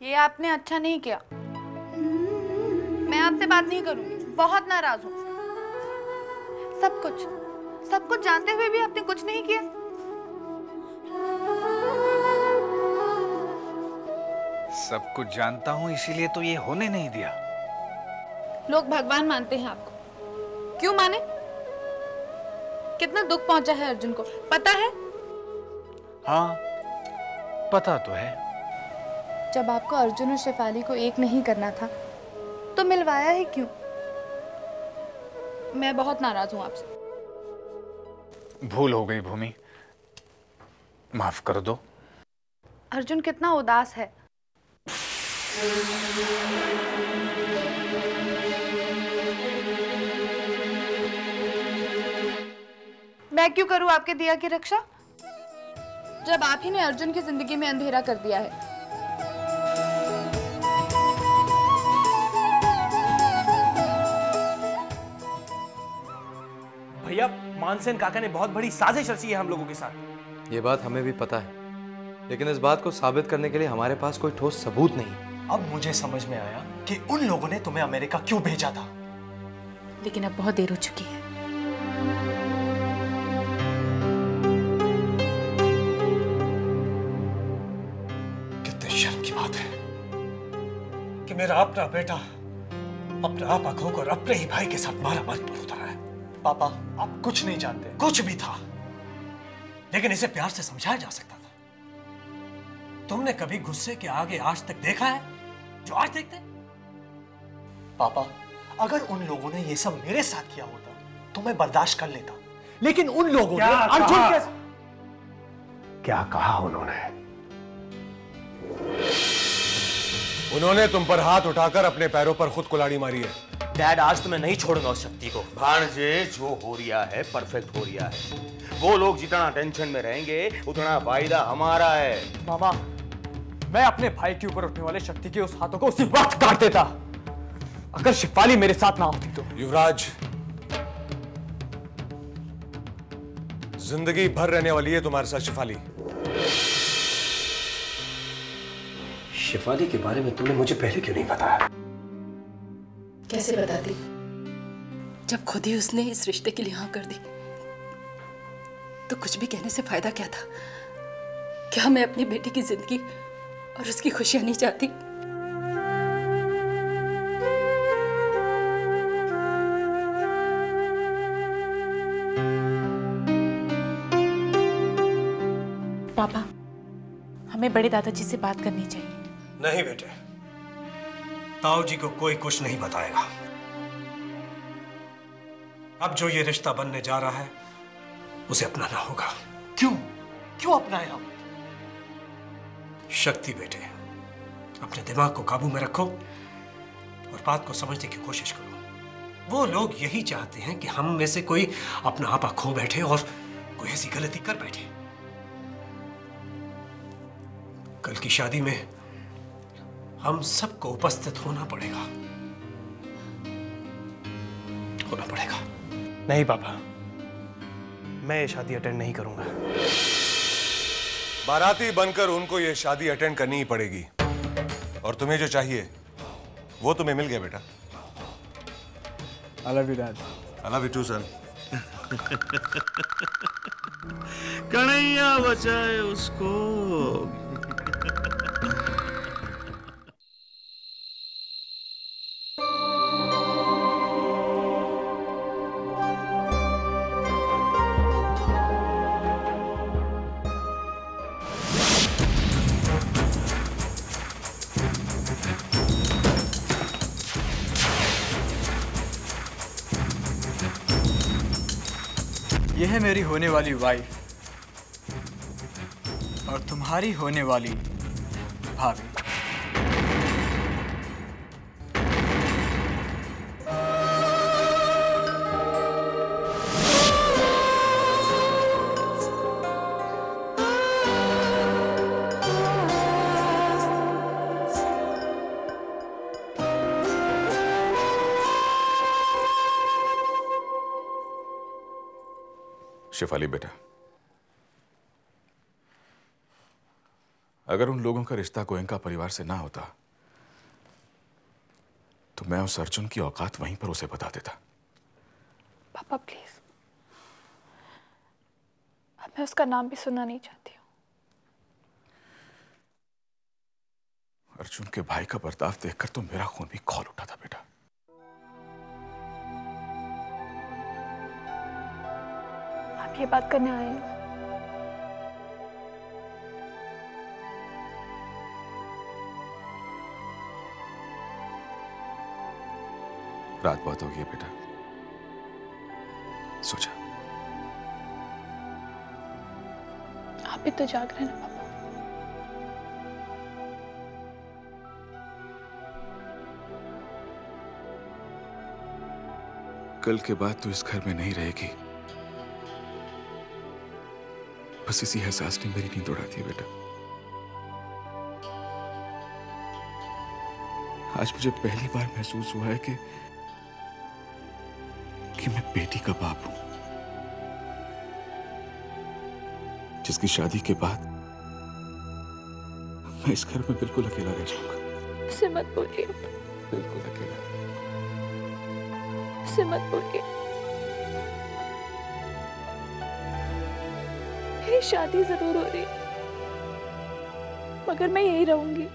ये आपने अच्छा नहीं किया। मैं आपसे बात नहीं करूंगी, बहुत नाराज हूँ। सब कुछ जानते हुए भी आपने कुछ नहीं किया। सब कुछ जानता हूँ, इसीलिए तो ये होने नहीं दिया। लोग भगवान मानते हैं आपको, क्यों माने? कितना दुख पहुंचा है अर्जुन को, पता है? हाँ, पता तो है। जब आपको अर्जुन और शेफाली को एक नहीं करना था तो मिलवाया ही क्यों? मैं बहुत नाराज हूं आपसे। भूल हो गई भूमि, माफ कर दो। अर्जुन कितना उदास है। मैं क्यों करूं आपके दिया की रक्षा, जब आप ही ने अर्जुन की जिंदगी में अंधेरा कर दिया है। भैया, मानसेन काका ने बहुत बड़ी साजिश रची है हम लोगों के साथ। ये बात हमें भी पता है, लेकिन इस बात को साबित करने के लिए हमारे पास कोई ठोस सबूत नहीं। अब मुझे समझ में आया कि उन लोगों ने तुम्हें अमेरिका क्यों भेजा था। लेकिन अब बहुत देर हो चुकी है। कितने शर्म की बात है कि मेरा अपना बेटा अपना आपा खोकर अपने ही भाई के साथ मारामारी पर उतरा है। पापा, आप कुछ नहीं जानते। कुछ भी था, लेकिन इसे प्यार से समझाया जा सकता था। तुमने कभी गुस्से के आगे आज तक देखा है जो आज देखते? पापा, अगर उन लोगों ने ये सब मेरे साथ किया होता तो मैं बर्दाश्त कर लेता, लेकिन उन लोगों ने अर्जुन के... क्या कहा उन्होंने तुम पर हाथ उठाकर अपने पैरों पर खुद कुल्हाड़ी मारी है। डैड, आज तो मैं नहीं छोड़ूंगा उस शक्ति को। भाणजे, जो हो रिया है परफेक्ट हो रिया है। वो लोग जितना टेंशन में रहेंगे उतना फायदा हमारा है। मामा, मैं अपने भाई के ऊपर उठने वाले शक्ति के उस हाथों को उसी वक्त काट देता अगर शिफाली मेरे साथ ना होती तो। युवराज, जिंदगी भर रहने वाली है तुम्हारे साथ शिफाली। शिफाली के बारे में तुमने मुझे पहले क्यों नहीं बताया? कैसे बताती, जब खुद ही उसने इस रिश्ते के लिए हाँ कर दी तो कुछ भी कहने से फायदा क्या था? क्या मैं अपनी बेटी की जिंदगी और उसकी खुशियां नहीं चाहती? पापा, हमें बड़े दादाजी से बात करनी चाहिए। नहीं बेटे, ताऊ जी को कोई कुछ नहीं बताएगा। अब जो ये रिश्ता बनने जा रहा है उसे अपनाना होगा। क्यों क्यों अपनाए हम? शक्ति बेटे, अपने दिमाग को काबू में रखो और बात को समझने की कोशिश करो। वो लोग यही चाहते हैं कि हम में से कोई अपना आपा खो बैठे और कोई ऐसी गलती कर बैठे। कल की शादी में हम सबको उपस्थित होना पड़ेगा। नहीं पापा, मैं ये शादी अटेंड नहीं करूंगा। बाराती बनकर उनको ये शादी अटेंड करनी ही पड़ेगी। और तुम्हें जो चाहिए वो तुम्हें मिल गया बेटा। I love you, Dad. I love you too, son. Kanhaiya बचाए उसको। यह है मेरी होने वाली वाइफ और तुम्हारी होने वाली भाभी। शिफाली बेटा, अगर उन लोगों का रिश्ता गोयनका परिवार से ना होता तो मैं उस अर्जुन की औकात वहीं पर उसे बता देता। पापा प्लीज, अब मैं उसका नाम भी सुनना नहीं चाहती हूँ। अर्जुन के भाई का बर्ताव देखकर तो मेरा खून भी खौल उठा था बेटा। आप ये बात करने आए हैं? रात बहुत हो गई है बेटा, सो जा। आप भी तो जाग रहे हैं ना पापा। कल के बाद तू इस घर में नहीं रहेगी, बस इसी एहसास ने मेरी नींद उड़ा दी है बेटा। आज मुझे पहली बार महसूस हुआ है कि मैं बेटी का बाप हूं, जिसकी शादी के बाद मैं इस घर में बिल्कुल अकेला रह जाऊंगा। उसे मत बोलिए, बिल्कुल अकेला। उसे मत बोलिए। मेरी शादी जरूर हो रही, मगर मैं यही रहूंगी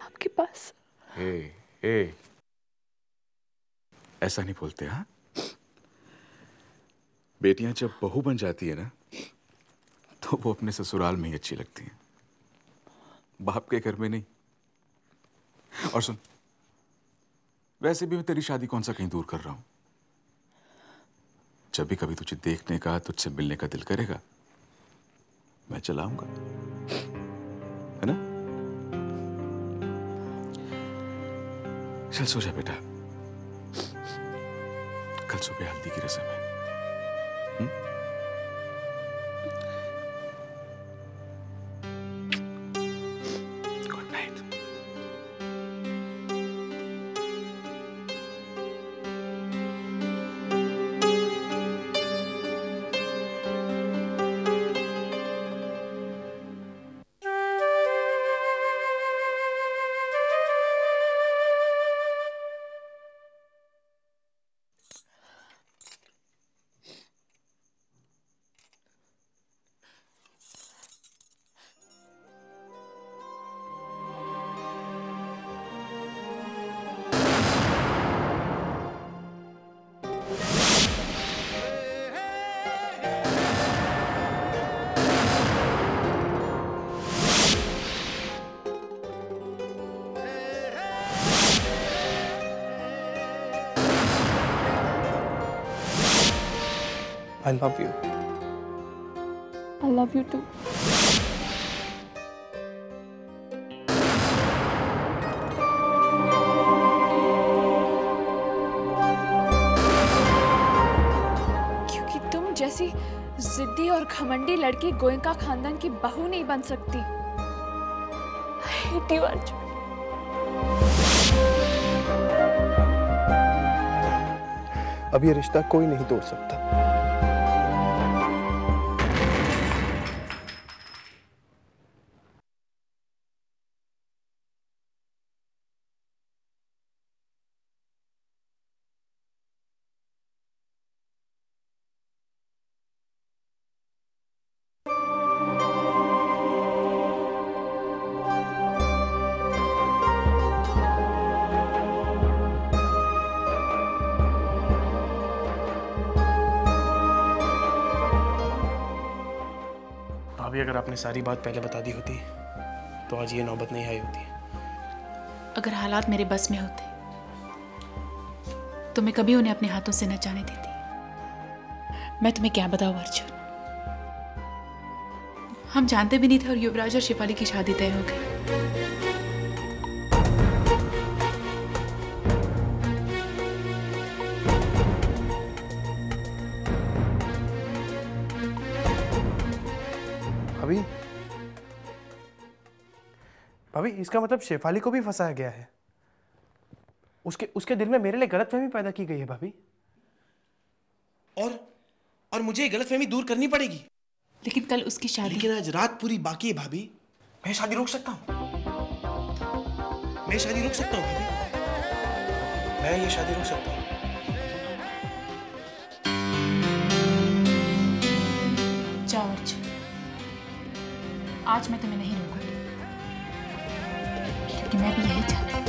आपके पास। ऐसा नहीं बोलते हाँ? बेटियां जब बहू बन जाती है ना तो वो अपने ससुराल में ही अच्छी लगती हैं, बाप के घर में नहीं। और सुन, वैसे भी मैं तेरी शादी कौन सा कहीं दूर कर रहा हूं। जब भी कभी तुझे देखने का, तुझसे मिलने का दिल करेगा, मैं चलाऊंगा, है ना? चल सो जा बेटा, कल सुबह हल्दी की रस्म है। Good night. I love you. I love you too. क्योंकि तुम जैसी जिद्दी और घमंडी लड़की गोयनका खानदान की बहू नहीं बन सकती। I hate you, Arjun. अब ये रिश्ता कोई नहीं तोड़ सकता। भाभी, अगर आपने सारी बात पहले बता दी होती तो आज ये नौबत नहीं आई होती। अगर हालात मेरे बस में होते तो मैं कभी उन्हें अपने हाथों से न जाने देती। मैं तुम्हें क्या बताऊं अर्जुन, हम जानते भी नहीं थे और युवराज और शिफाली की शादी तय हो गई। भाभी, भाभी, इसका मतलब शेफाली को भी फंसाया गया है। उसके दिल में मेरे लिए गलतफहमी पैदा की गई है भाभी। और मुझे ये गलतफहमी दूर करनी पड़ेगी। लेकिन कल उसकी शादी। लेकिन आज रात पूरी बाकी है भाभी। मैं शादी रोक सकता हूँ, मैं शादी रोक सकता हूँ भाभी, मैं ये शादी रोक सकता हूँ। जाओ अर्जुन, आज मैं तुम्हें नहीं रोकूंगी क्योंकि मैं भी यही चाहती हूँ।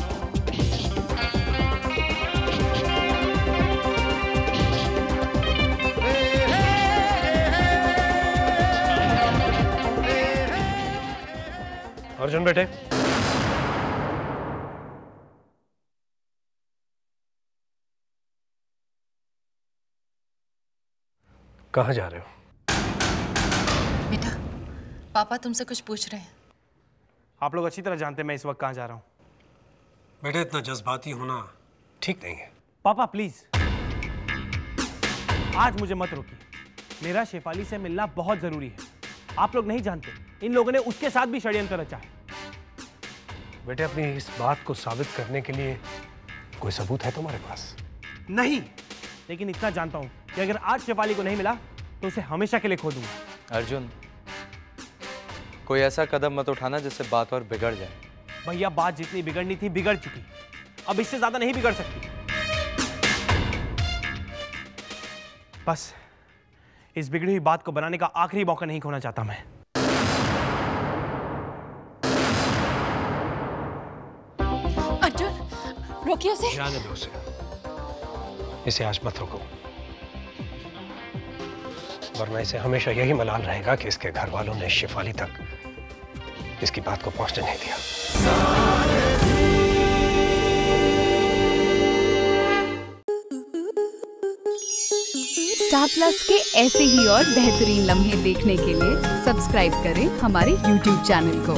अर्जुन बेटे, कहाँ जा रहे हो? बेटा, पापा तुमसे कुछ पूछ रहे हैं। आप लोग अच्छी तरह जानते हैं मैं इस वक्त कहाँ जा रहा हूँ। बेटे, इतना जज्बाती होना ठीक नहीं है। पापा प्लीज, आज मुझे मत रोकिए। मेरा शेफाली से मिलना बहुत जरूरी है। आप लोग नहीं जानते, इन लोगों ने उसके साथ भी षड्यंत्र रचा है। बेटे, अपनी इस बात को साबित करने के लिए कोई सबूत है तुम्हारे पास? नहीं, लेकिन इतना जानता हूं कि अगर आज शेफाली को नहीं मिला तो उसे हमेशा के लिए खो दूंगा। अर्जुन, कोई ऐसा कदम मत उठाना जिससे बात और बिगड़ जाए। भैया, बात जितनी बिगड़नी थी बिगड़ चुकी, अब इससे ज्यादा नहीं बिगड़ सकती। बस इस बिगड़ी हुई बात को बनाने का आखिरी मौका नहीं खोना चाहता मैं। अर्जुन, रोकिए उसे। जाने दो उसे, इसे आज मत रोको, वरना इसे हमेशा यही मलाल रहेगा कि इसके घर वालों ने शेफाली तक इसकी बात को पहुंचने नहीं दिया। स्टार प्लस के ऐसे ही और बेहतरीन लम्हे देखने के लिए सब्सक्राइब करें हमारे YouTube चैनल को।